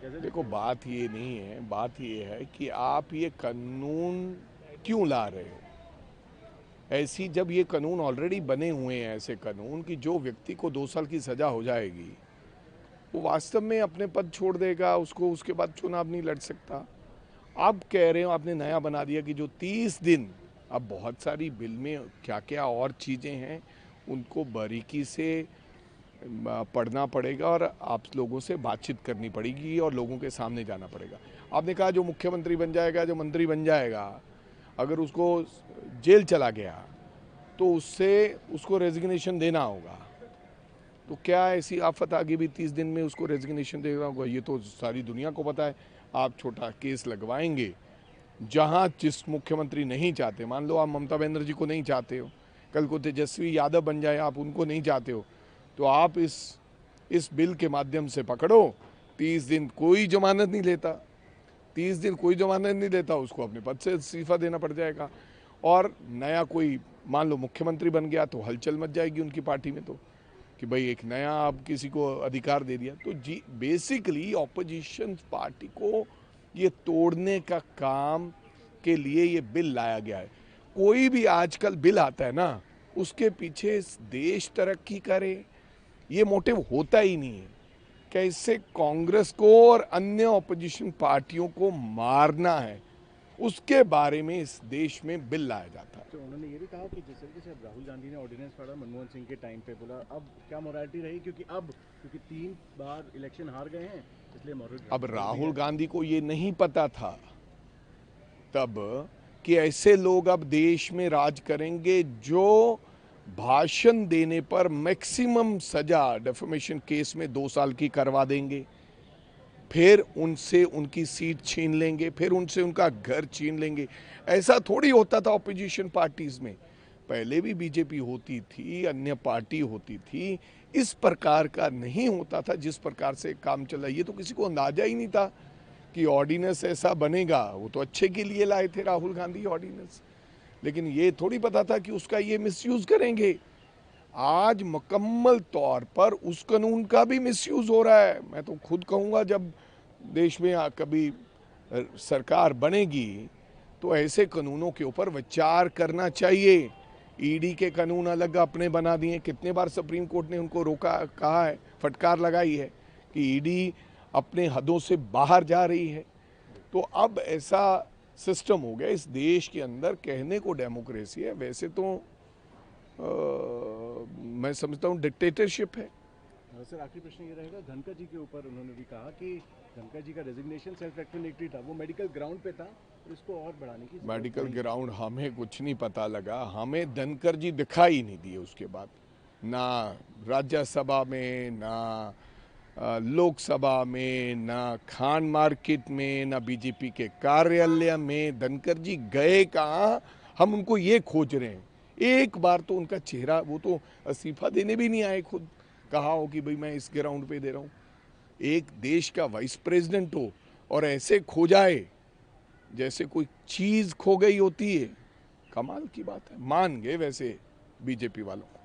देखो, बात ये नहीं है, बात ये है कि आप ये कानून क्यों ला रहे हो। ऐसी जब ये कानून ऑलरेडी बने हुए हैं, ऐसे कानून कि जो व्यक्ति को 2 साल की सजा हो जाएगी वो वास्तव में अपने पद छोड़ देगा, उसको उसके बाद चुनाव नहीं लड़ सकता। आप कह रहे हो, आपने नया बना दिया कि जो 30 दिन, अब बहुत सारी बिल में क्या क्या और चीज़ें हैं उनको बारीकी से पढ़ना पड़ेगा और आप लोगों से बातचीत करनी पड़ेगी और लोगों के सामने जाना पड़ेगा। आपने कहा जो मुख्यमंत्री बन जाएगा, जो मंत्री बन जाएगा, अगर उसको जेल चला गया तो उससे उसको रेजिग्नेशन देना होगा। तो क्या ऐसी आफत आगे भी 30 दिन में उसको रेजिग्नेशन देना होगा? ये तो सारी दुनिया को पता है। आप छोटा केस लगवाएंगे, जहां जिस मुख्यमंत्री नहीं चाहते, मान लो आप ममता बनर्जी को नहीं चाहते हो, कल को तेजस्वी यादव बन जाए, आप उनको नहीं चाहते हो, तो आप इस बिल के माध्यम से पकड़ो। 30 दिन कोई जमानत नहीं लेता, 30 दिन कोई जमानत नहीं लेता, उसको अपने पद से इस्तीफा देना पड़ जाएगा। और नया कोई मान लो मुख्यमंत्री बन गया तो हलचल मच जाएगी उनकी पार्टी में, तो कि भाई एक नया आप किसी को अधिकार दे दिया। तो जी बेसिकली ऑपोजिशन पार्टी को ये तोड़ने का काम के लिए ये बिल लाया गया है। कोई भी आजकल बिल आता है ना, उसके पीछे देश तरक्की करे ये मोटिव होता ही नहीं है। कैसे कांग्रेस को और अन्य ऑपोजिशन पार्टियों को मारना है, उसके बारे में इस देश में बिल लाया जाता है। तो उन्होंने ये भी कहा कि जिस तरीके से अब राहुल गांधी ने ऑर्डिनेंस पढ़ा मनमोहन सिंह के टाइम पे, बोला अब क्या मोरालिटी रही, क्योंकि 3 बार इलेक्शन हार गए हैं, इसलिए अब मोरल भी राहुल है। गांधी को ये नहीं पता था तब कि ऐसे लोग अब देश में राज करेंगे जो भाषण देने पर मैक्सिमम सजा डेफेमेशन केस में 2 साल की करवा देंगे, फिर उनसे उनकी सीट छीन लेंगे, फिर उनसे उनका घर छीन लेंगे। ऐसा थोड़ी होता था ऑपोजिशन पार्टीज में। पहले भी बीजेपी होती थी, अन्य पार्टी होती थी, इस प्रकार का नहीं होता था जिस प्रकार से काम चला। ये तो किसी को अंदाजा ही नहीं था कि ऑर्डिनेंस ऐसा बनेगा। वो तो अच्छे के लिए लाए थे राहुल गांधी ऑर्डिनेंस, लेकिन ये थोड़ी पता था कि उसका ये मिसयूज करेंगे। आज मुकम्मल तौर पर उस कानून का भी मिसयूज हो रहा है। मैं तो खुद कहूँगा, जब देश में कभी सरकार बनेगी तो ऐसे कानूनों के ऊपर विचार करना चाहिए। ईडी के कानून अलग अपने बना दिए, कितने बार सुप्रीम कोर्ट ने उनको रोका, कहा है, फटकार लगाई है कि ईडी अपने हदों से बाहर जा रही है। तो अब ऐसा सिस्टम हो गया इस देश के अंदर, कहने को डेमोक्रेसी है, वैसे तो मैं समझता हूँ डिक्टेटरशिप है। सर, आखिरी प्रश्न ये रहेगा, धनखड़ जी के ऊपर उन्होंने भी कहा कि धनखड़ जी का रेजिग्नेशन सेल्फ एक्सप्लेनेटरी था, वो मेडिकल ग्राउंड पे था, और इसको और बढ़ाने की जरूरत मेडिकल नहीं थी। ग्राउंड हमें कुछ नहीं पता लगा, हमें धनखड़ जी दिखाई नहीं दिए उसके बाद, ना राज्यसभा में, ना लोकसभा में, ना खान मार्केट में, ना बीजेपी के कार्यालय में। धनखड़ जी गए कहाँ, हम उनको ये खोज रहे हैं। एक बार तो उनका चेहरा, वो तो इस्तीफा देने भी नहीं आए, खुद कहा हो कि भाई मैं इस ग्राउंड पे दे रहा हूँ। एक देश का वाइस प्रेसिडेंट हो और ऐसे खो जाए जैसे कोई चीज खो गई होती है, कमाल की बात है। मान गए वैसे बीजेपी वालों को।